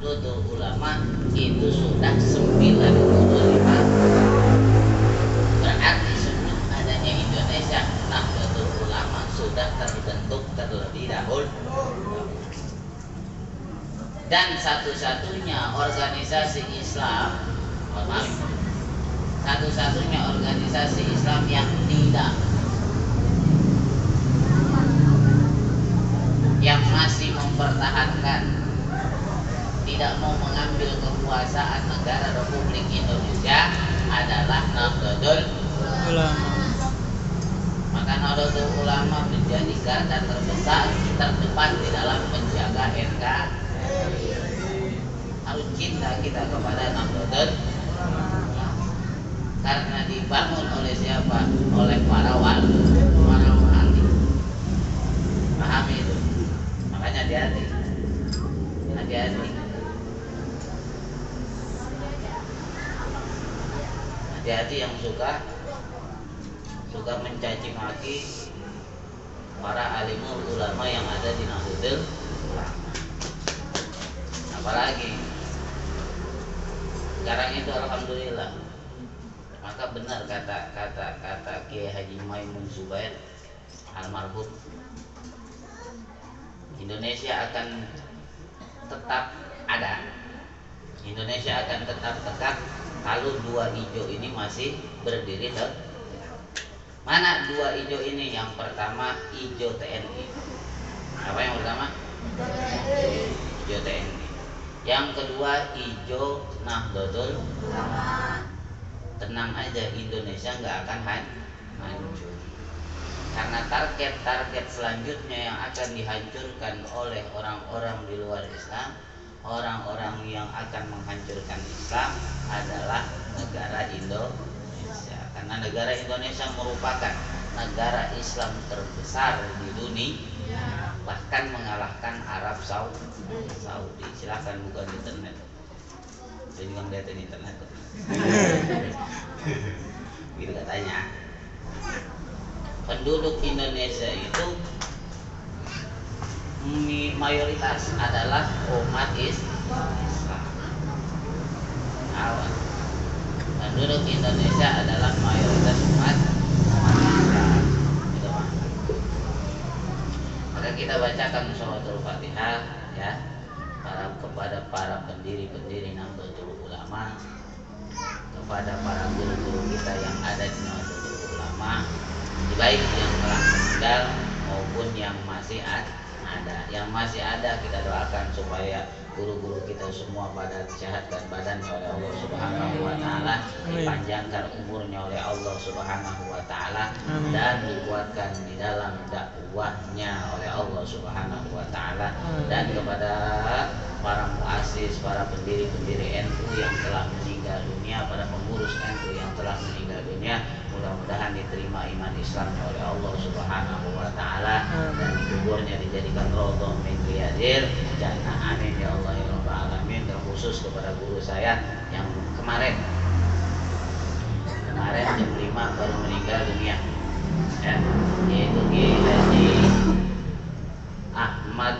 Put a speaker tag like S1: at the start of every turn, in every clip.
S1: Nahdlatul Ulama itu sudah 95. Berarti sebelum adanya Indonesia, Nahdlatul Ulama sudah terbentuk terlebih dahulu. Dan satu-satunya organisasi Islam, satu-satunya organisasi Islam yang masih mempertahankan, tidak mau mengambil kekuasaan negara Republik Indonesia adalah Nahdlatul Ulama. Maka Nahdlatul Ulama menjadi garda terdepan di dalam menjaga NKRI. Harus cinta kita kepada Nahdlatul Ulama, karena dibangun oleh siapa? Oleh para wali. Pahami itu. Makanya hati-hati. Hati-hati yang suka mencaci maki para alimul ulama yang ada di Nahdlatul Ulama. Apalagi sekarang itu alhamdulillah, maka benar kata Kiai Haji Maimun Zubair almarhum, Indonesia akan tetap ada, Indonesia akan tetap tegak kalau dua hijau ini masih berdiri tegak. Mana dua hijau ini? Yang pertama hijau TNI. Apa yang pertama? Hijau TNI. Yang kedua hijau Nahdlatul Ulama. Tenang aja, Indonesia nggak akan hancur. Karena target selanjutnya yang akan dihancurkan oleh orang-orang di luar Islam, orang-orang yang akan menghancurkan Islam adalah negara Indonesia. Karena negara Indonesia merupakan negara Islam terbesar di dunia, bahkan mengalahkan Arab Saudi. Silahkan buka di internet. Jadi nggak lihat di internet tuh. Gitu katanya. Penduduk Indonesia itu mayoritas adalah umat Islam. Awas. Penduduk Indonesia adalah mayoritas umat Islam. Gitu, Pak. Maka kita bacakan suratul Fatihah ya, kepada para pendiri Nahdlatul Ulama, kepada para guru-guru kita yang ada di Nahdlatul Ulama, baik yang telah meninggal maupun yang masih ada. Yang masih ada kita doakan supaya guru-guru kita semua pada disehatkan badannya oleh Allah Subhanahu wa taala, dipanjangkan umurnya oleh Allah Subhanahu wa taala, dan dikuatkan di dalam dakwahnya oleh Allah Subhanahu wa taala, dan kepada para muassis, para pendiri-pendiri NU yang telah meninggal dunia, para pengurus NU yang telah meninggal dunia, mudah-mudahan diterima iman Islamnya oleh Allah Subhanahu wa taala, dan dikuburnya dijadikan raudhah min riyadil jannah. Amin ya Allah ya rabbal alamin. Terkhusus kepada guru saya yang kemarin jam 5 baru meninggal dunia ya, yaitu Kiai Haji Ahmad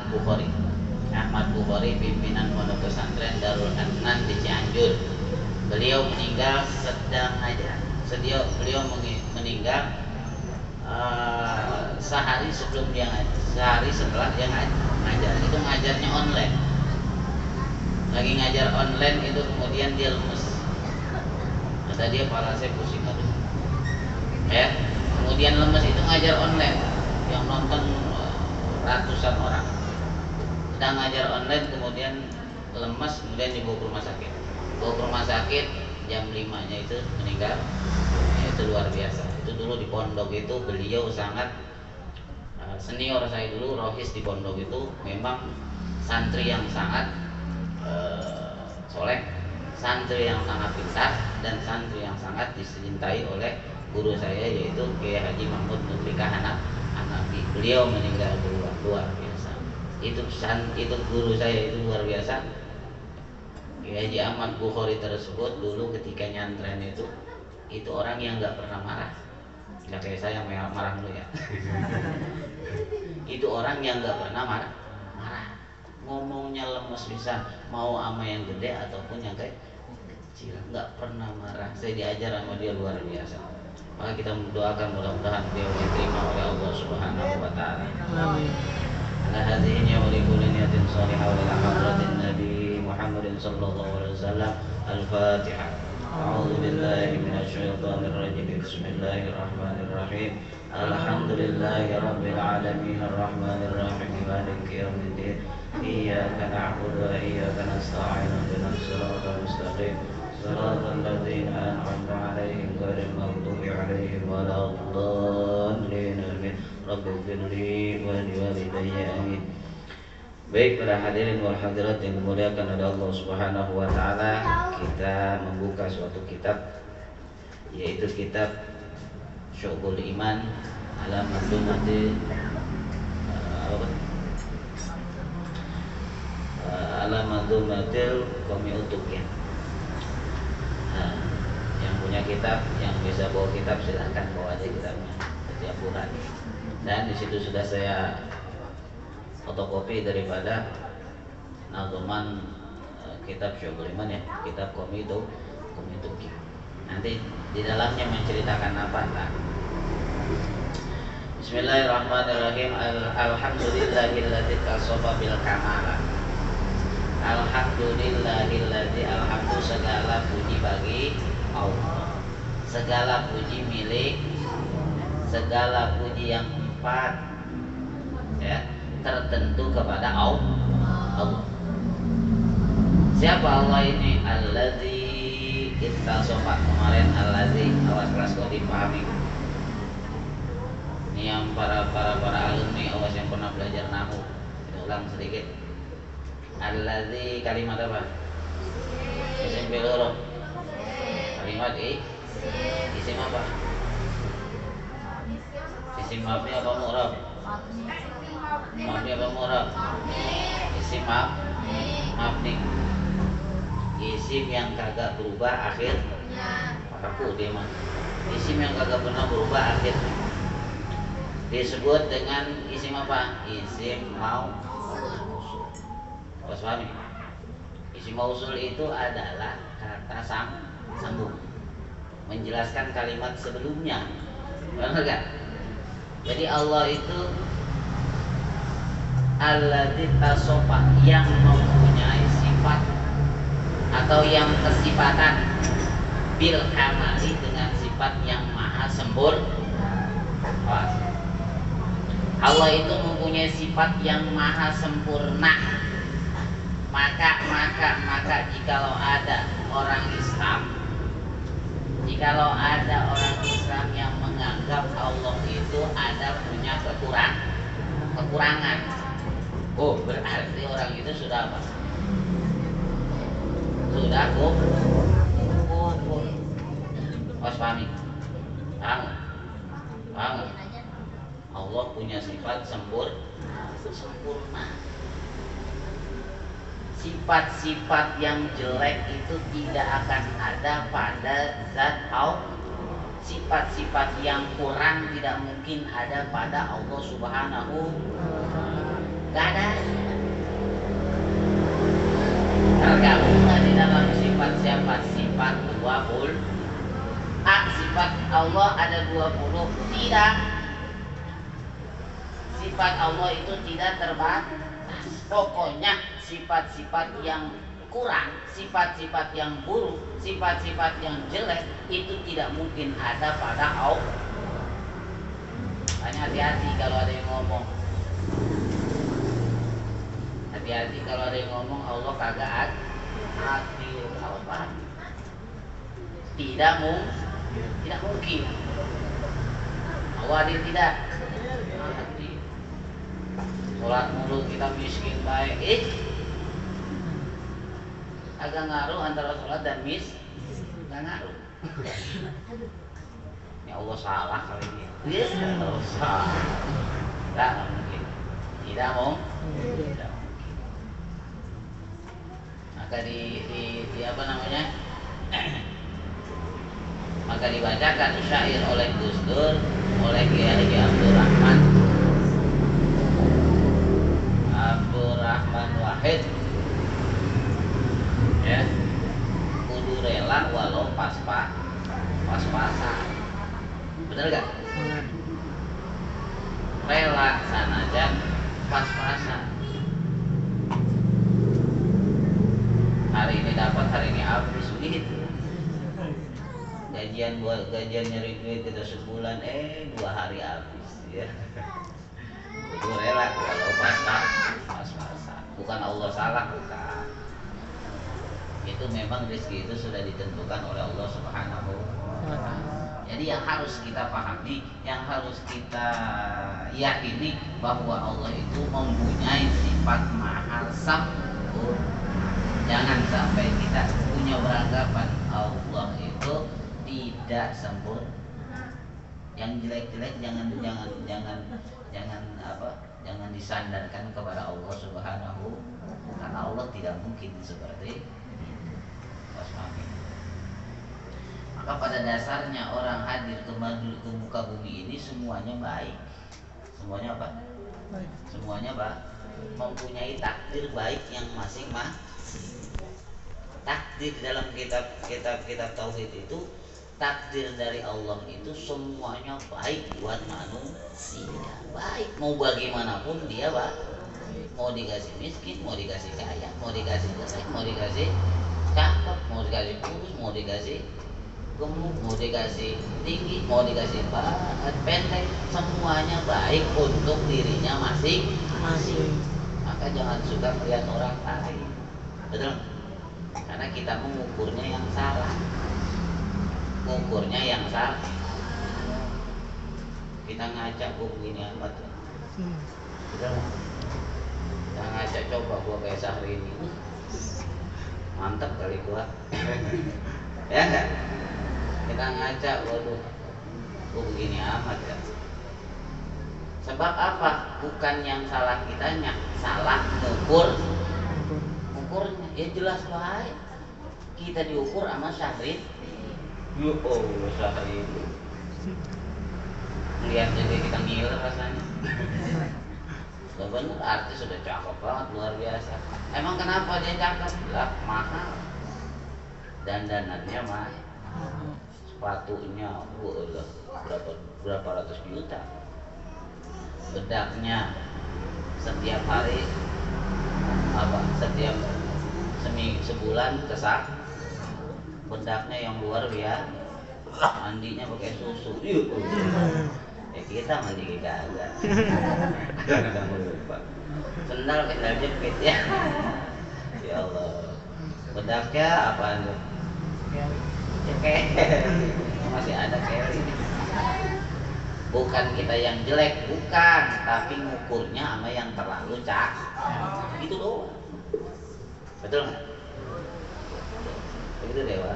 S1: Bukhari, pimpinan Pondok Pesantren Darul Adnan di Cianjur. Beliau meninggal sedang ngajar. Beliau meninggal sehari sebelum dia ngajar, sehari setelah dia ngajar. Itu ngajarnya online. Lagi ngajar online itu kemudian dia lemes. Kata dia, kepala saya pusing aduh. Ya, kemudian lemes, itu ngajar online yang nonton ratusan orang. Sedang ngajar online kemudian lemes, kemudian dibawa ke rumah sakit. Jam 5-nya itu meninggal. Itu luar biasa. Itu dulu di pondok itu beliau sangat senior saya dulu, rohis di pondok itu memang santri yang sangat soleh, santri yang sangat pintar, dan santri yang sangat dicintai oleh guru saya, yaitu Kiai Haji Mahmud Mutlika Hanafi. Beliau meninggal luar biasa. Itu guru saya itu luar biasa. Kiai Haji Ahmad Bukhari tersebut dulu ketika nyantren itu orang yang nggak pernah marah. Nggak kayak saya marah dulu ya. Itu orang yang nggak pernah marah. ngomongnya lemes bisa, mau ama yang gede ataupun yang kecil, nggak pernah marah. Saya diajar sama dia luar biasa. Maka kita mendoakan mudah-mudahan beliau diterima oleh Allah Subhanahu wa taala. Amin. Ala hadhihi wa li kulli niyatin shalihah wa ila hadratin Nabi Muhammadin sallallahu alaihi wasallam. Al-Fatihah. A'udzu billahi minasy syaithanir rajim. Bismillahirrahmanirrahim. Alhamdulillahi rabbil alamin arrahmanir rahim maliki yaumiddin. Iyyaka na'budu wa iyyaka nasta'in ihdinas siratal mustaqim. Shiratal ladzina an'amta 'alaihim ghairil maghdubi 'alaihim waladdallin. Amin. Rabbighfirli wa liwalidayya amin. Baik para hadirin wal hadirat yang dimuliakan oleh Allah Subhanahu wa taala, kita membuka suatu kitab, yaitu kitab Syu'bul Iman ala Madlumati ala Madlumatil Qawmi Utuqiyah. Yang punya kitab, yang bisa bawa kitab silahkan bawa aja kitabnya setiap bulan. Dan di situ sudah saya fotokopi daripada nazuman kitab Syu'bul Iman, ya, kitab Qawmi Utuqiyah. Nanti di dalamnya menceritakan apa? Bismillahirrahmanirrahim. Alhamdulillahilladzi tasofa bil kamala. Alhamdulillahilladzi, alhamdu segala puji bagi Allah. Segala puji milik, segala puji yang empat, ya, tertentu kepada Allah. Siapa Allah ini? Alladzi kita sofa kemarin, alladzi, awas kelas kau dipahami. Ini yang para alumni awas yang pernah belajar nahu, ulang sedikit. Alladzi kalimat apa? Isim biloro. Kalimat isim apa? Isim mabni apa mu'rab? Mabni apa mu'rab? Isim mabni. Isim yang kagak berubah akhirnya. Aku dia mah. Isim yang kagak pernah berubah akhirnya disebut dengan isim apa? Isim mausul. Apa paham? Isim mausul itu adalah kata sambung menjelaskan kalimat sebelumnya. Benar gak? Jadi Allah itu alladzi tasofa, yang mempunyai sifat atau yang kesifatan bil kamali, dengan sifat yang maha sempurna. Allah itu mempunyai sifat yang maha sempurna. Maka jikalau ada orang Islam yang menganggap Allah itu ada punya kekurangan, oh berarti orang itu sudah apa? Sudah kufur. Mas pahami? Paham? Allah punya sifat sempurna. Sifat-sifat yang jelek itu tidak akan ada pada zat Allah. Sifat-sifat yang kurang tidak mungkin ada pada Allah Subhanahu. Gak ada. Tergabung di dalam sifat-sifat 20. Sifat Allah ada 20. Tidak. Sifat Allah itu tidak terbatas. Pokoknya sifat-sifat yang kurang, sifat-sifat yang buruk, sifat-sifat yang jelek itu tidak mungkin ada pada Allah. Hanya hati-hati kalau ada yang ngomong. Hati-hati kalau ada yang ngomong Allah kagak adil. Apa? Tidak mungkin. Allah adil tidak. Adil. Sholat mulu kita miskin baik. Agak ngaruh antara sholat dan gak ngaruh. Ya Allah salah kali ini. Allah salah. Tidak mungkin. Tidak mungkin. Maka di apa namanya? Maka dibacakan syair oleh Gus Dur, oleh Kiai Abdurrahman Rahman Wahid. Ya, kudu rela walau pas-pasan. Bener gak? Rela sanajan pas-pasan. Hari ini dapat, hari ini habis gitu. Gajian nyari duit kita sebulan, 2 hari habis ya. Itu rela kalau pas-pasan. Bukan Allah salah, bukan. Itu memang rezeki itu sudah ditentukan oleh Allah Subhanahu wa Ta'ala. Jadi yang harus kita pahami, yang harus kita yakini bahwa Allah itu mempunyai sifat maha sempurna. Jangan sampai kita punya beranggapan Allah itu tidak sempurna. Yang jelek-jelek jangan disandarkan kepada Allah Subhanahu, karena Allah tidak mungkin seperti wasmami. Maka pada dasarnya orang hadir ke muka bumi ini semuanya baik. Semuanya apa? Baik. Semuanya mempunyai takdir baik yang masing-masing. Takdir dalam kitab tauhid itu, takdir dari Allah itu semuanya baik buat manusia. Baik, mau bagaimanapun dia mau dikasih miskin, mau dikasih kaya, mau dikasih jelek, mau dikasih cakep, mau dikasih kurus, mau dikasih gemuk, mau dikasih tinggi, mau dikasih pendek, semuanya baik untuk dirinya masing-masing. Maka jangan suka melihat orang lain, betul? Karena kita mengukurnya yang salah. Kita ngajak gua begini amat, betul? Kita ngajak coba gua kayak Syahrini, mantap kali gua. Ya enggak? Kita ngajak gua begini amat ya. Sebab apa? Bukan yang salah kitanya, salah ukurnya. Ya jelas baik. Kita diukur sama Syahrini. Yo, Syahrini. Lihat juga kita ngiler rasanya. Bener, artis sudah cakep banget, luar biasa. Emang kenapa dia cakep? Lah, mahal. Dandanannya mahal. Sepatunya berapa ratus juta. Bedaknya setiap hari setiap sebulan kesak. Bedaknya yang luar biasa. Mandinya pakai susu. Kita mandi kagak. Jangan lupa. Sendal jepit ya. Ya Allah. Bedaknya apaan tuh? Masih ada Kelly. Bukan kita yang jelek, bukan, tapi ngukurnya sama yang terlalu cakep. Gitu doang. Betul nggak? Begitu dewa.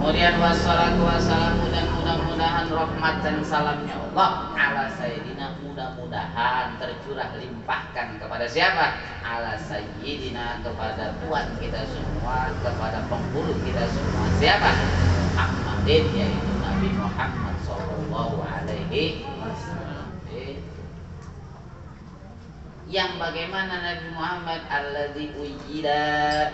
S1: Kemudian wassalatu wassalamu, dan mudah-mudahan rahmat dan salamnya Allah ala sayyidina, mudah-mudahan tercurah limpahkan kepada siapa? Ala sayyidina, kepada Tuhan kita semua, kepada penghulu kita semua. Siapa? Muhammadin, yaitu Nabi Muhammad sallallahu alaihi wasallam. Yang bagaimana Nabi Muhammad alladzi ujila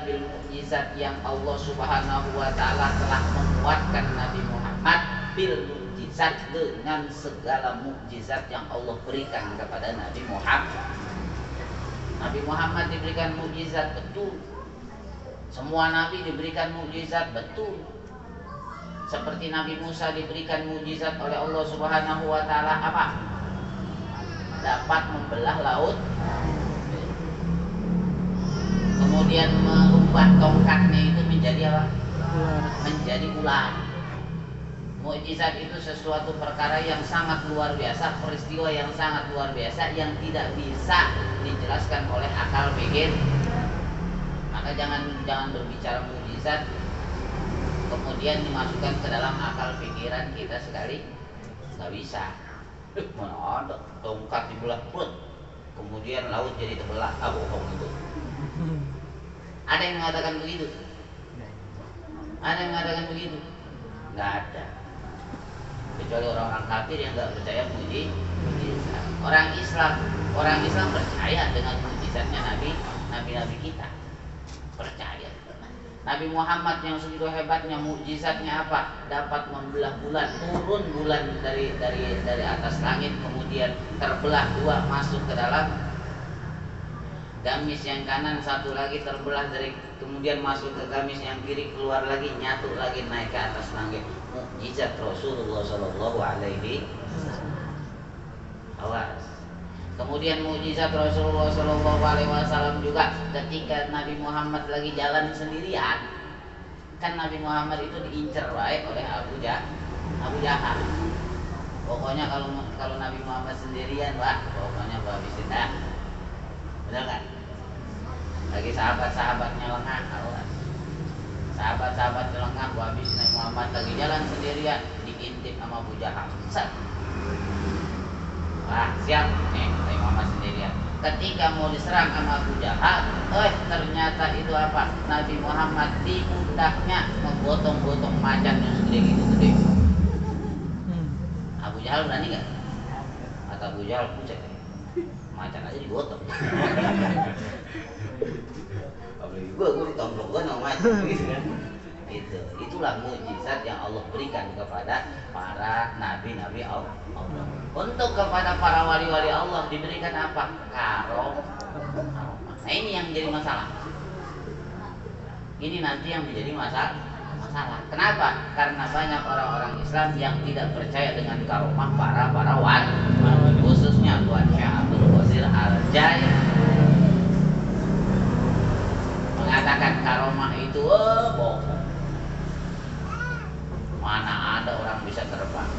S1: bil mukjizat, yang Allah Subhanahu wa taala telah menguatkan Nabi Muhammad bil mukjizat, dengan segala mukjizat yang Allah berikan kepada Nabi Muhammad. Nabi Muhammad diberikan mukjizat, betul. Semua nabi diberikan mukjizat, betul. Seperti Nabi Musa diberikan mukjizat oleh Allah Subhanahu wa taala, apa? Dapat membelah laut, kemudian merubah tongkatnya itu menjadi apa? Menjadi ular. Mukjizat itu sesuatu perkara yang sangat luar biasa, peristiwa yang sangat luar biasa yang tidak bisa dijelaskan oleh akal pikir. Maka jangan berbicara mukjizat kemudian dimasukkan ke dalam akal pikiran kita sekali, nggak bisa. Mana ada tongkat dibelah perut, kemudian laut jadi terbelah? Bohong itu. Ada yang mengatakan begitu? Ada yang mengatakan begitu? Nggak ada. Kecuali orang-orang kafir yang nggak percaya mukjizat. Orang Islam percaya dengan mukjizatnya nabi kita, percaya. Nabi Muhammad yang segitu hebatnya, mukjizatnya apa? Dapat membelah bulan, turun bulan dari atas langit, kemudian terbelah dua, masuk ke dalam gamis yang kanan, satu lagi terbelah kemudian masuk ke gamis yang kiri, keluar lagi, nyatu lagi, naik ke atas langit. Mukjizat Rasulullah Shallallahu Alaihi Wasallam. Kemudian mukjizat Rasulullah Shallallahu Alaihi Wasallam juga ketika Nabi Muhammad lagi jalan sendirian. Kan Nabi Muhammad itu diincar oleh Abu Jahal. Pokoknya kalau Nabi Muhammad sendirian, Pak, pokoknya habisin dah. Benar kan? Lagi sahabat-sahabatnya lengah, sahabat-sahabat lengah, habis Nabi Muhammad lagi jalan sendirian, diintip sama Abu Jahal. Wah, siap nih Nabi Muhammad sendirian. Ketika mau diserang sama Abu Jahal, ternyata itu apa? Nabi Muhammad di pundaknya menggotong-gotong macan yang segede gitu gede. Abu Jahal berani nggak? Kata Abu Jahal, buset, macan aja digotong. Apalagi gue ditonjok sama macan gitu kan. Itulah mukjizat yang Allah berikan kepada para nabi-nabi Allah. Untuk kepada para wali-wali Allah diberikan apa? Karomah. Nah, ini yang menjadi masalah. Ini nanti yang menjadi masalah. Kenapa? Karena banyak orang-orang Islam yang tidak percaya dengan karomah para wali, khususnya Tuan Syekh Abdul Qadir Al-Jailani mengatakan karomah itu bohong. Mana ada orang bisa terbang?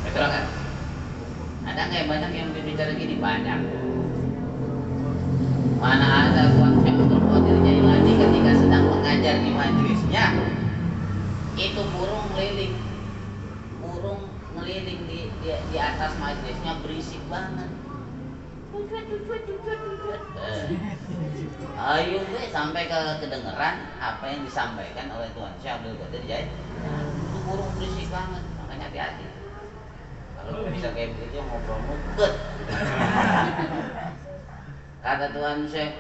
S1: Betul kan? Ada nggak banyak yang berbicara gini? Banyak. Mana ada Tuan Syekh Abdul Qadir Jailani ketika sedang mengajar di majelisnya, itu burung ngeliling di atas majelisnya, berisik banget. Ayo sampai kedengeran apa yang disampaikan oleh Tuan Syekh Abdul Qadir Jailani. Itu burung berisik banget, makanya hati-hati. Kalau bisa kayak begitu ngobrol muket. Kata Tuan Syekh,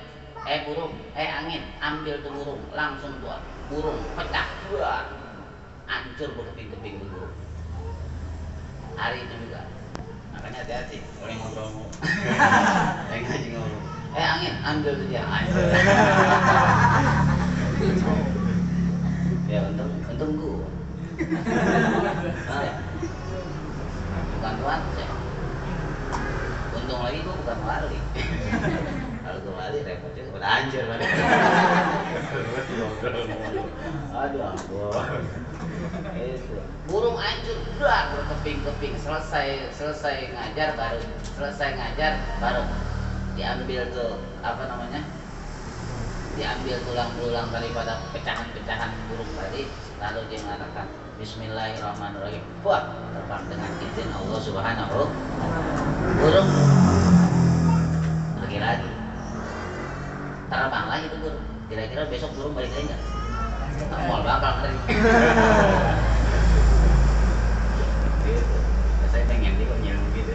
S1: burung, angin, ambil tuh burung, langsung tuh burung pecah, hancur berkeping-keping tuh burung. Hari itu juga, makanya hati-hati kalau ngobrol muket. Ngaji ngobrol. Angin, ambil tuh dia, hancur. Ya untung gua. Bukan Tuan Syekh. Untung lagi gua bukan wali. Kalau gua wali repot juga, udah hancur banget. Aduh ampun. Itu burung hancur, berkeping-keping. Selesai ngajar baru diambil tuh diambil tulang-tulang daripada pecahan-pecahan burung tadi, lalu dia mengatakan Bismillahirrahmanirrahim. Wah, terbang dengan izin Allah Subhanahu. Burung pergi lagi, terbang lagi tuh burung. Kira-kira besok burung balik lagi nggak? Kamu bakal ngeri. Saya pengen juga nyelem gitu.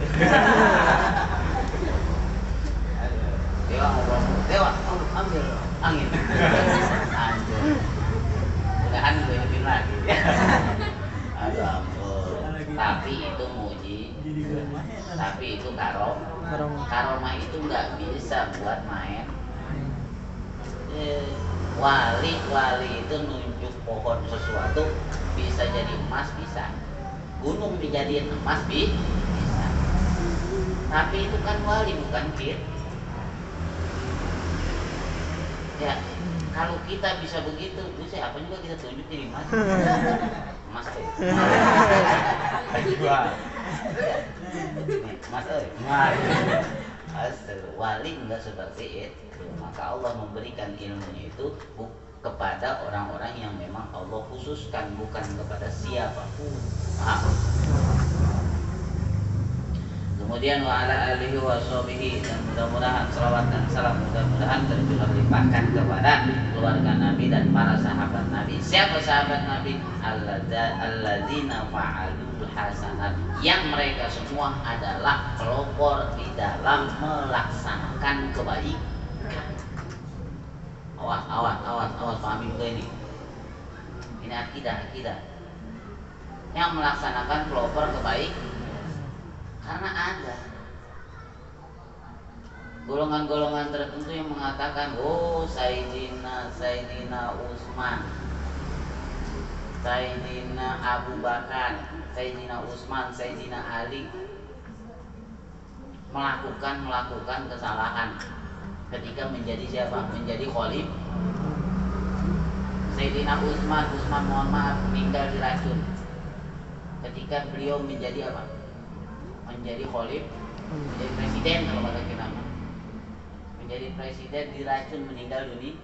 S1: Dewa, ambil angin. Anjir. Mudahan gue hidupin lagi. Aduh ampun. Tapi itu tapi itu karomah itu nggak bisa buat main. Wali itu nunjuk pohon sesuatu, bisa jadi emas, bisa gunung dijadiin emas, bisa. Tapi itu kan wali, bukan jin. Ya, kalau kita bisa begitu, bisa apa juga kita tunjuk jadi emas. Emas tuh. Emas tuh. Wali enggak seperti itu. Maka Allah memberikan ilmunya itu kepada orang-orang yang memang Allah khususkan, bukan kepada siapapun. Kemudian wa ala alihi wa sahbihi, dan mudah-mudahan salawat dan salam mudah-mudahan tercurah limpahkan kepada keluarga Nabi dan para sahabat Nabi. Siapa sahabat Nabi? Alladzina fa'alul hasanat, yang mereka semua adalah pelopor di dalam melaksanakan kebaikan. Awas pahami juga ini akidah yang melaksanakan pelopor kebaikan. Karena ada golongan-golongan tertentu yang mengatakan, oh Sayyidina Utsman, Sayyidina Abu Bakar, Sayyidina Utsman, Sayyidina Ali melakukan kesalahan ketika menjadi siapa? Menjadi khalifah. Sayyidina Utsman mohon maaf meninggal diracun ketika beliau menjadi apa? Menjadi khalifah, menjadi presiden kalau kata kita. Menjadi presiden diracun meninggal dunia.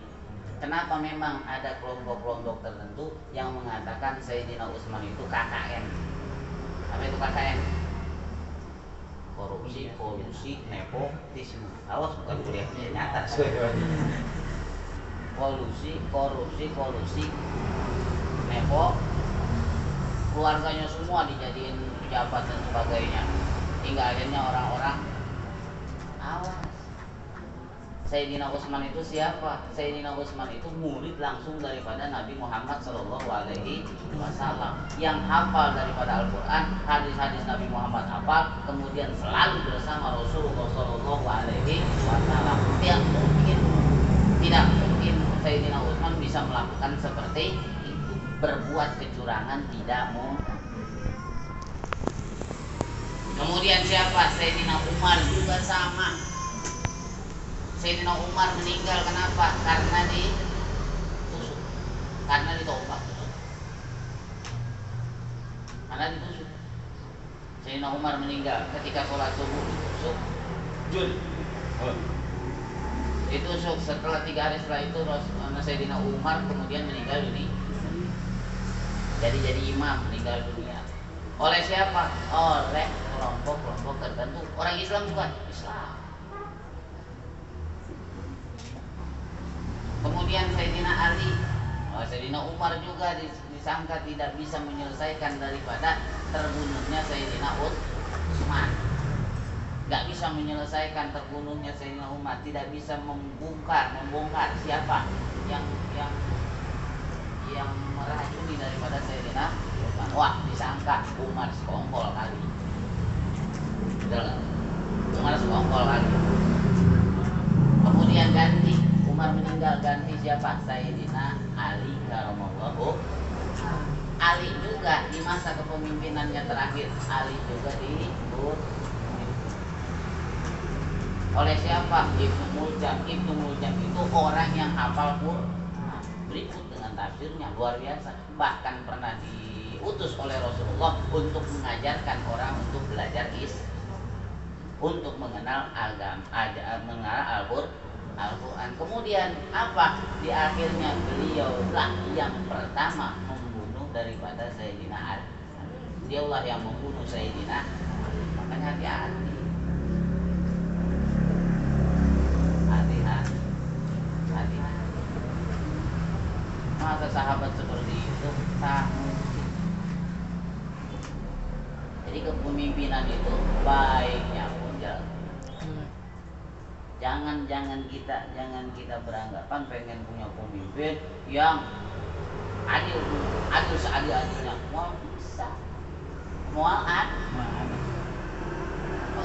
S1: Kenapa? Memang ada kelompok-kelompok tertentu yang mengatakan Sayyidina Utsman itu KKN. Apa itu KKN? Korupsi, kolusi, nepotisme. Awas bukan kuliah nyata. Korupsi, nepo, keluarganya semua dijadiin pejabat dan sebagainya, hingga akhirnya orang-orang awas. Sayyidina Utsman itu siapa? Sayyidina Utsman itu murid langsung daripada Nabi Muhammad SAW, yang hafal daripada Al-Quran, hadis-hadis Nabi Muhammad hafal, kemudian selalu bersama Rasulullah SAW. Tidak mungkin Sayyidina Utsman bisa melakukan seperti itu, berbuat kecurangan, tidak mungkin. Kemudian siapa? Sayyidina Umar juga sama. Sayyidina Umar meninggal kenapa? Karena ditusuk, karena ditoprak, karena ditusuk. Sayyidina Umar meninggal ketika sholat subuh ditusuk. Ditusuk. Setelah 3 hari setelah itu Sayyidina Umar kemudian meninggal dunia. Jadi imam, meninggal dunia. Oleh siapa? Oleh kelompok-kelompok tertentu. Orang Islam bukan? Islam. Kemudian Sayyidina Ali, Sayyidina Umar juga disangka tidak bisa menyelesaikan daripada terbunuhnya Sayyidina Utsman. Gak bisa menyelesaikan terbunuhnya Sayyidina Umar, tidak bisa membongkar siapa yang meracuni daripada Sayyidina Utsman. Wah, disangka Umar sekongkol kali. Betul, Umar sekongkol kali. Kemudian Umar meninggal, ganti siapa? Sayyidina Ali karamallahu. Ali juga di masa kepemimpinannya terakhir, Ali juga dibunuh oleh siapa? Ibnu Muljam. Ibnu Muljam itu orang yang hafal Quran. Berikut dengan tafsirnya luar biasa. Bahkan pernah diutus oleh Rasulullah untuk mengajarkan orang untuk belajar untuk mengenal mengenal Al-Quran. Kemudian apa? Di akhirnya beliaulah yang pertama membunuh daripada Sayyidina Ali. Dialah yang membunuh Sayyidina Ali. Makanya hati-hati. Masa sahabat seperti itu tak mungkin. Jadi kepemimpinan itu baiknya pun jangan kita beranggapan pengen punya pemimpin yang adil seadil-adilnya. Mau bisa, maka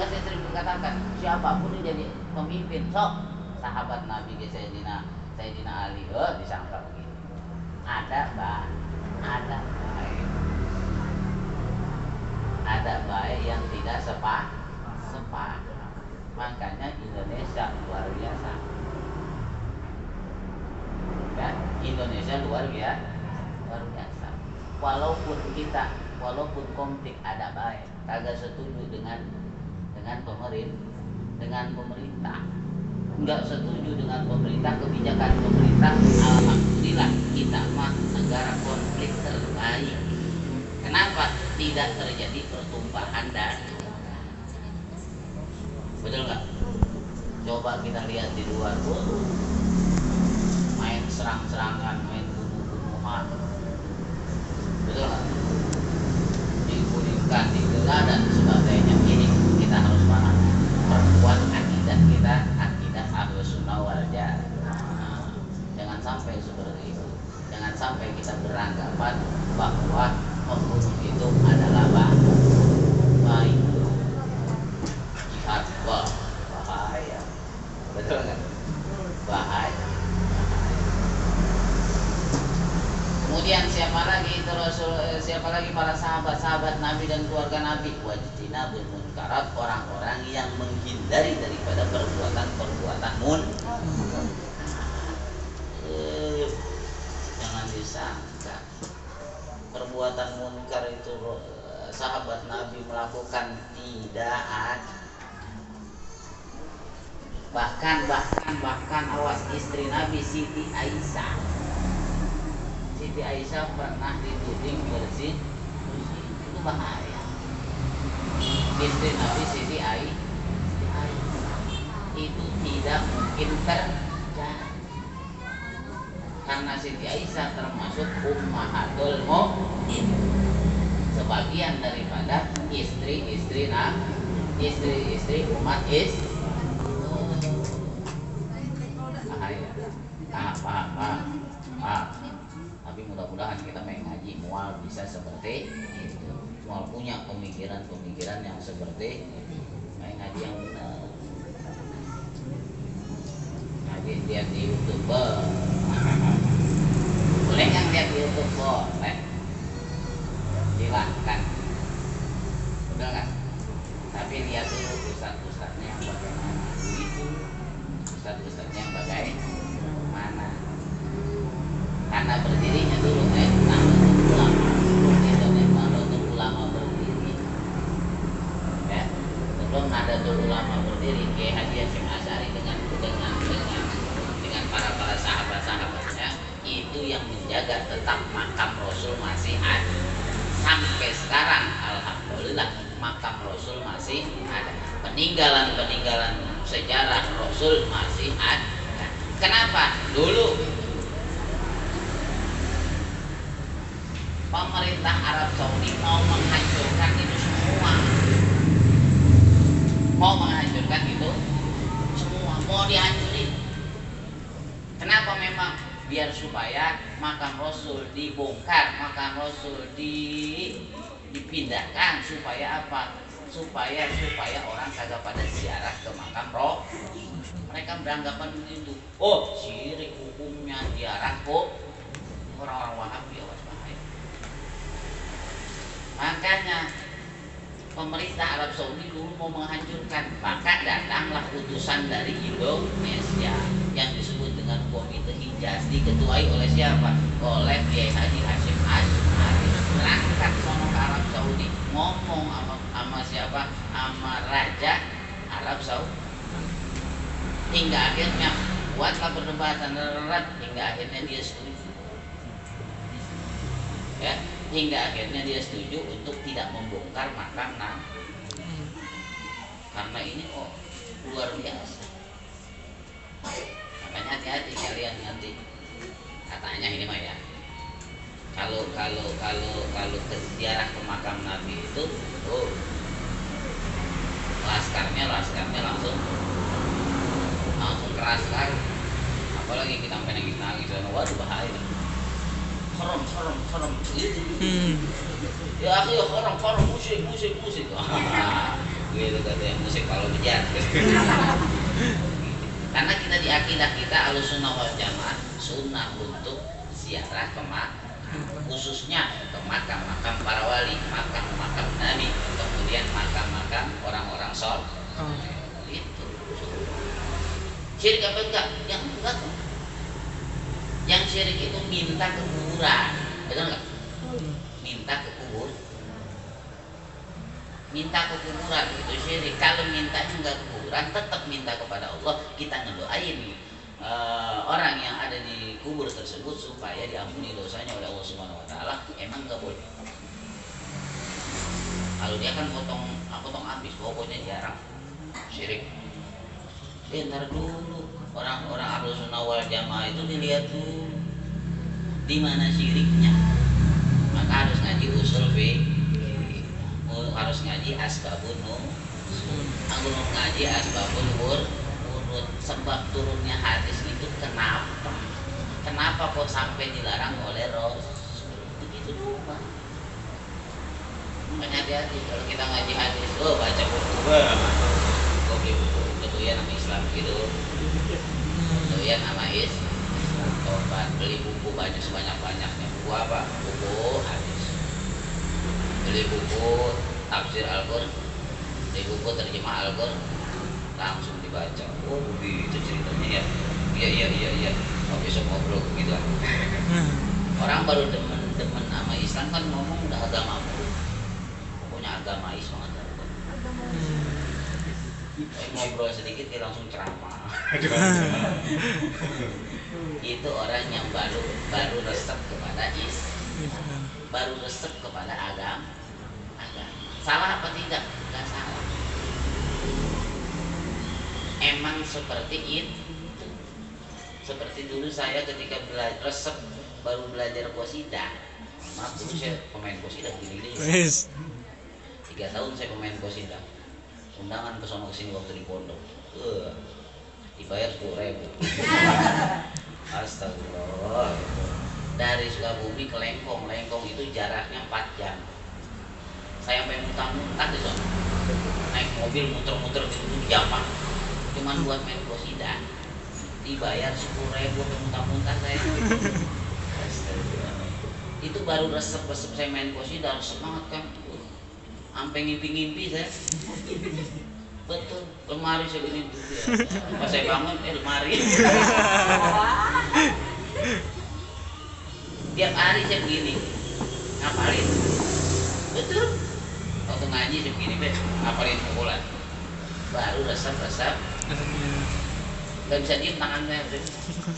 S1: saya sering berkatakan, siapapun yang jadi pemimpin, sahabat Nabi Sayyidina Ali, disangka begitu. Ada baik yang tidak sepakat. Makanya Indonesia luar biasa. Ya, Indonesia luar biasa. Walaupun konflik ada baik, kagak setuju dengan pemerintah. Enggak setuju dengan pemerintah, kebijakan pemerintah, alhamdulillah kita mah negara konflik terbaik. Kenapa? Tidak terjadi pertumpahan darah. Betul nggak? Coba kita lihat di luar, main serang-serangan, main bunuh-bunuhan. Betul nggak? Ibu menggulingkan itulah dan sebagainya. Ini kita harus paham, perkuat akidah kita, akidah Ahlus Sunnah wal Jamaah. Jangan sampai seperti itu. Jangan sampai kita beranggapan bahwa pembunuh itu adalah baik. Jihad, wah bahaya, betul kan? Bahaya. Kemudian siapa lagi itu siapa lagi para sahabat-sahabat Nabi dan keluarga Nabi? Wajtinabul munkarat, orang-orang yang menghindari daripada perbuatan-perbuatan munkar. Jangan disangka perbuatan munkar itu sahabat Nabi melakukan, tidak ada. Bahkan awas, istri Nabi Siti Aisyah pernah dituding bersih, itu bahaya. Istri Nabi Siti Aisyah itu tidak mungkin terjadi, karena Siti Aisyah termasuk ummahatul mukminin, sebagian daripada istri-istri umat bahaya. Paham. Tapi mudah-mudahan kita mengaji mual bisa seperti itu, mual punya pemikiran yang seperti itu. Ngaji yang benar, ngaji lihat di YouTube, boleh yang lihat di YouTube, boleh, silahkan, udah kan? Tapi lihat dulu ustadz-ustadznya yang bagaimana itu, ustadz-ustadznya yang bagaimana, karena berdirinya dulu Nahdlatul Ulama berdiri, ya, sebelum Nahdlatul Ulama berdiri, Kiai Haji Hasyim Asy'ari dengan para sahabat-sahabatnya itu yang menjaga tetap makam Rasul masih ada sampai sekarang. Alhamdulillah makam Rasul masih ada, peninggalan sejarah Rasul masih ada. Kenapa? Dulu pemerintah Arab Saudi mau menghancurkan itu semua, mau dihancurin. Kenapa? Memang biar supaya makam Rasul dibongkar, makam Rasul dipindahkan, supaya apa? Supaya orang kagak pada ziarah ke makam Rasul. Mereka beranggapan begitu. Oh, syirik hukumnya ziarah kok. Orang-orang Wahabi awas bahaya. Makanya pemerintah Arab Saudi dulu mau menghancurkan, maka datanglah utusan dari Indonesia yang disebut dengan Komite Hijaz, diketuai oleh siapa? Oleh Kiai Haji Hasyim Asy'ari. Berangkat sono ke Arab Saudi, ngomong sama siapa? Sama Raja Arab Saudi. Hingga akhirnya buatlah perdebatan erat, hingga akhirnya dia setuju. Ya, hingga akhirnya dia setuju untuk tidak membongkar makam Nabi. Karena ini luar biasa. Makanya hati-hati kalian nanti. Katanya ini mah ya. Kalau ke ziarah ke makam Nabi itu, laskarnya langsung keras sekali. Apalagi kita pengen nangis, waduh bahaya. Haram gitu. Ya akhi, haram musik. Gitu katanya, musik kalau bejat. Karena kita di akidah kita Ahlussunnah wal Jamaah sunnah untuk ziarah ke khususnya ke makam-makam para wali, makam-makam Nabi, kemudian makam-makam orang-orang soleh. Itu. Syirik apa enggak? Yang enggak. Yang syirik itu minta ke kuburan, betul nggak? Minta ke kuburan itu syirik. Kalau mintanya nggak ke kuburan, tetap minta kepada Allah. Kita ngedoain orang yang ada di kubur tersebut supaya diampuni dosanya oleh Allah Subhanahu Wa Taala. Emang nggak boleh. Kalau dia kan potong habis, pokoknya jarang syirik. Ntar dulu orang-orang Ahlussunnah wal Jamaah itu dilihat dulu di mana syiriknya, maka harus ngaji usul fikih. harus ngaji asbabun nuzul. Anggur ngaji asbabun wurud. Sebab turunnya hadis itu kenapa? Kenapa kok sampai dilarang oleh Rasul? Begitu doang. Makanya hati-hati kalau kita ngaji hadis, baca buku, kok beli buku kedoyan sama Islam gitu, kedoyan sama Islam. Tobat, beli buku banyak sebanyak-banyaknya. Buku apa? Buku hadis. Beli buku tafsir Al-Qur'an, beli buku terjemah Al-Qur'an, langsung dibaca. Oh begitu ceritanya ya. Iya. Oh, besok ngobrol gitu lah. Orang baru demen sama Islam kan ngomong udah agama mulu. Pokoknya agamais banget. Ngobrol sedikit dia langsung ceramah. Itu orang yang baru resep kepada baru resep kepada agama. Salah apa tidak? Enggak salah. Emang seperti itu. Seperti dulu saya ketika resep baru belajar qasidah. Maaf dulu saya pemain qasidah gini-gini. 3 tahun saya pemain qasidah. Undangan ke sono kesini waktu di pondok. Dibayar 10.000. Astagfirullah. Dari Sukabumi ke Lengkong itu jaraknya 4 jam. Saya sampai muntah-muntah di sana. Naik mobil muter-muter gitu di Japan. Cuman buat main qasidah. Dibayar 10.000 sampai muntah-muntah saya. Itu baru resep saya main qasidah, resep banget kan. Sampai ngimpi-ngimpi saya. Betul, lemari segini dulu ya. Pas saya bangun, lemari. Tiap hari saya begini, ngapalin. Betul. Waktu ngaji saya begini, ngapalin pukulan. Baru resep-resep. Gak bisa diem tangan saya.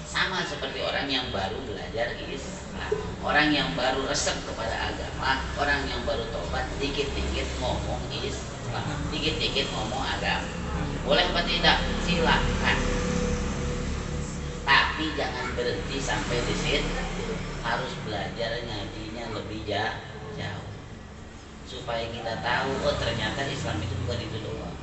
S1: Sama seperti orang yang baru belajar Islam, orang yang baru resep kepada agama, orang yang baru tobat, dikit-dikit ngomong Islam, dikit-dikit ngomong agama. Boleh apa tidak? Silakan. Tapi jangan berhenti sampai di situ. Harus belajar ngajinya lebih jauh, supaya kita tahu, ternyata Islam itu bukan itu doang.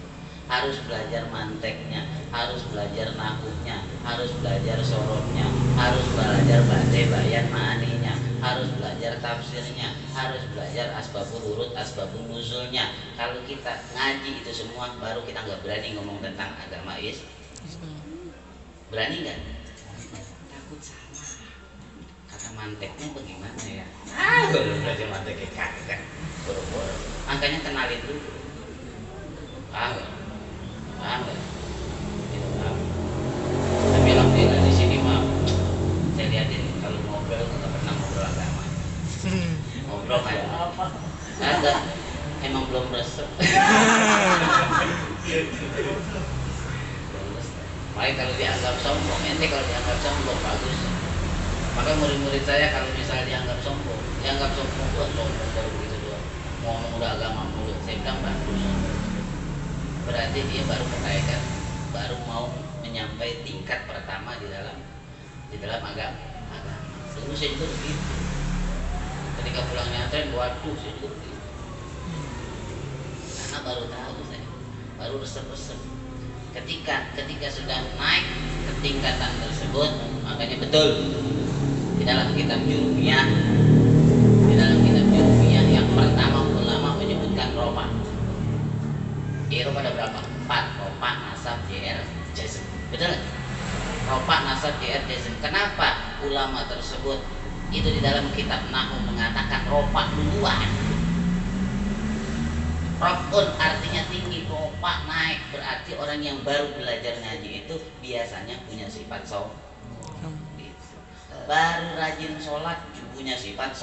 S1: Harus belajar manteknya, harus belajar nahwunya, harus belajar sorotnya, harus belajar badai bayan ma'aninya, harus belajar tafsirnya, harus belajar asbabul wurud, asbabun nuzulnya. Kalau kita ngaji itu semua, baru kita nggak berani ngomong tentang agama berani nggak? Takut salah. Kata manteknya bagaimana ya? Belum belajar manteknya kagak. Boro-boro. Makanya kenalin dulu. Paham gitu, tapi alhamdulillah di sini mah saya lihatin kalau ngobrol nggak pernah ngobrol agama. Ngobrol kayak apa? Ada, emang belum resep. Makanya kalau dianggap sombong, ente kalau dianggap sombong bagus. Maka murid-murid saya kalau misalnya dianggap sombong buat sombong baru begitu doang. Ngomong udah agama mulut, saya bilang bagus. Berarti dia baru kebaikan, baru mau menyampai tingkat pertama di dalam agama. Dulu saya juga begitu. Ketika pulang nyantren, waduh saya juga begitu. Karena baru tahu saya, baru resep-resep. Ketika sudah naik ke tingkatan tersebut, makanya betul di dalam kitab Jurumiyah, yang pertama ulama menyebutkan ropa. Ropa ada berapa? 4. Ropa, nasab, jr, jazm. Betul? Ropa, nasab, jr, jazm. Kenapa ulama tersebut itu di dalam kitab Nahwu mengatakan ropa duluan? Rofun artinya tinggi, ropa naik. Berarti orang yang baru belajar ngaji itu biasanya punya sifat baru rajin sholat punya sifat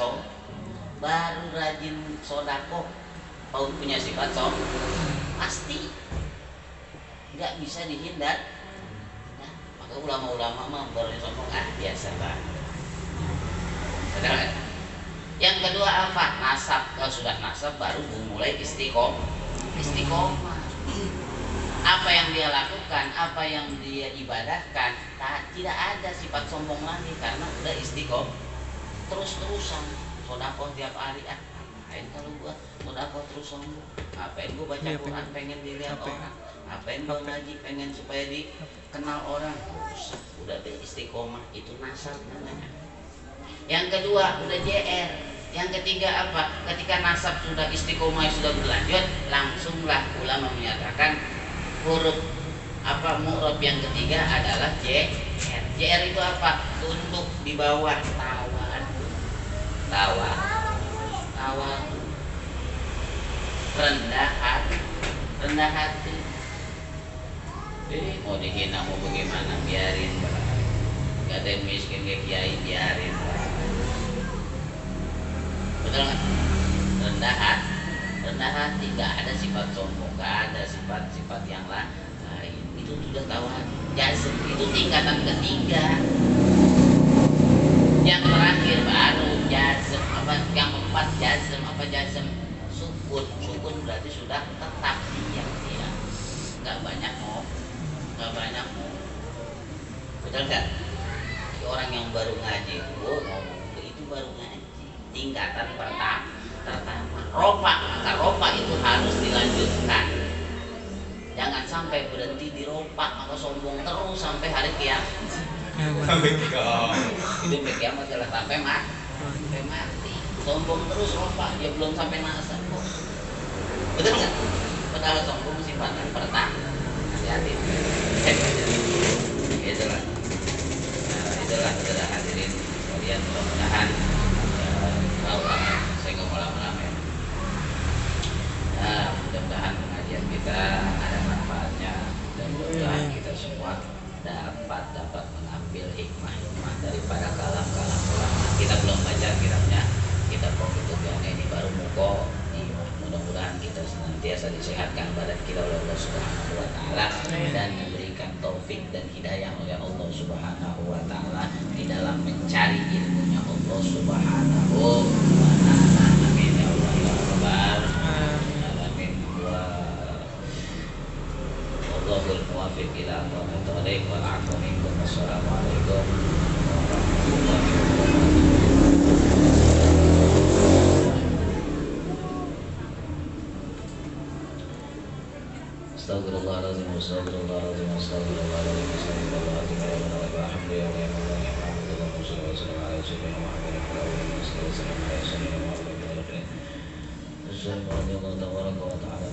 S1: baru rajin sodakoh punya sifat pasti nggak bisa dihindar. Nah, maka ulama-ulama mah baru sombong biasa banget. Yang kedua apa? Nasab. Kalau sudah nasab baru mulai istiqomah. Apa yang dia lakukan, apa yang dia ibadahkan, tidak ada sifat sombong lagi karena udah istiqomah. Terus-terusan sodakoh tiap hari Ngapain kalau gua mau dapat terus sombong? Ngapain gua baca Quran pengen dilihat orang? Ngapain gua ngaji pengen supaya dikenal orang? Udah istiqomah, itu nasab namanya. Yang kedua udah JR. Yang ketiga apa? Ketika nasab sudah istiqomah sudah berlanjut, langsunglah ulama menyatakan huruf apa mu'rab yang ketiga adalah JR. JR itu apa? Tunduk di bawah, tawa, rendah hati. Jadi mau dihina mau bagaimana, biarin. Gak ada yang miskin kayak kiai, biarin. Betul nggak? Rendah hati, gak ada sifat sombong, gak ada sifat-sifat yang lain. Itu sudah tawa jazm, itu tingkatan ketiga. Yang terakhir baru jazm, apa yang keempat jazm, apa jazm? Sukun berarti sudah tetap diam dia, nggak banyak mau. Betul nggak? Orang yang baru ngaji, ngomong itu baru ngaji, tingkatan pertama. Maka ropa itu harus dilanjutkan. Jangan sampai berhenti di ropa, maka sombong terus sampai hari kiamat. Sampai kiamat adalah sampai mati. Sombong terus ropa, dia belum sampai nasab kok. Betul nggak? Padahal sombong sifatnya pertama. Hati-hati. Itulah saudara hadirin sekalian, mudah-mudahan saya nggak mau lama-lama ya. Mudah-mudahan pengajian kita ada manfaatnya dan mudah-mudahan kita semua dapat mengambil hikmah daripada kalam-kalam ulama. Kita belum baca kitabnya, kitab Qur'an ini baru muko. Mudah-mudahan kita senantiasa disehatkan badan kita oleh Allah Subhanahu wa taala dan diberikan taufik dan hidayah oleh Allah Subhanahu wa taala di dalam mencari ilmunya Allah Subhanahu wa taala. Amin ya Allah ya rabbal alamin. Wallahul muwaffiq ila aqwamit thoriq wal 'afwu minkum. Wassalamualaikum warahmatullahi wabarakatuh. Astagfirullahaladzim, astagfirullahaladzim, astagfirullahaladzim, astagfirullahaladzim, ya Allah, alhamdulillah, ya Allah, ya Alhamdulillah, sallallahu alaihi wasallam, Muhammadin sallallahu alaihi wasallam, Assalamualaikum warahmatullahi wabarakatuh.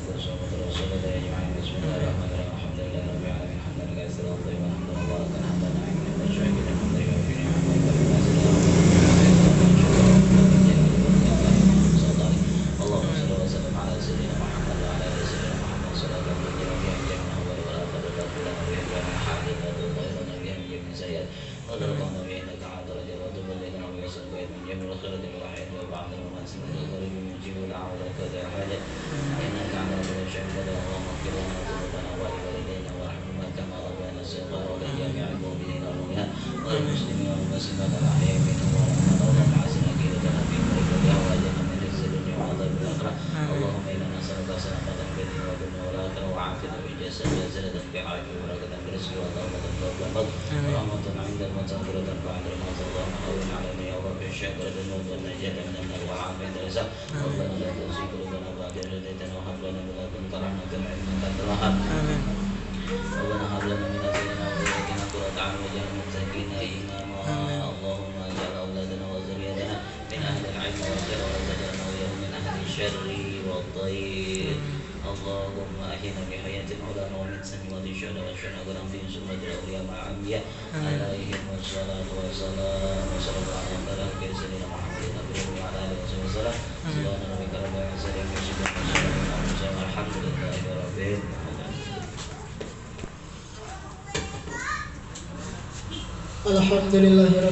S1: Bismillahirrahmanirrahim. Alhamdulillah rabbil alamin. Hamdan katsiran thayyiban mubarakan hamdan na'iman wa syakiran hamdan fi ni'matika wa Allahumma shalli wa sallim ala sayyidina Muhammad wa ala ali sayyidina Muhammad sallallahu alaihi wa sallam. Allahumma inna nas'aluka salamatan fid dunya wad dunya wal akhirah wa 'afiyatan fil jasad wa ziyadatan fil 'ilmi wa barakatan fil rizqi wa rahmatan fil qalbi wa rahmatan 'inda al-maut wa rahmatan ba'da al-maut. Allahumma hawwin 'alaina ya rabbi syaddatul maut wa najatan min an-nar wa 'afiyatan rizq. Rabbana la tuzigh qulubana ba'da idh hadaytana wa hab lana min ladunka rahmatan innaka antal wahhab. Amin. Rabbana hab lana min azwajina wa dhurriyyatina qurrata a'yun waj'alna lil muttaqina imama. Allahumma ij'al awladana wa dhurriyyatana min ahli al-'ilmi wal khair wa taj'alna wa iyyahum min ahli syarri والضير. اللهم أحينا بحياة مولانا ومن سنة الشهداء والشهداء ونفي سنة الأولياء مع الأنبياء عليهم الصلاة والسلام. وصلى الله على سيدنا محمد وعلى آله وصحبه وسلم. سبحان ربك رب العزة عما يصفون والحمد لله رب العالمين.
S2: Alhamdulillahirabbil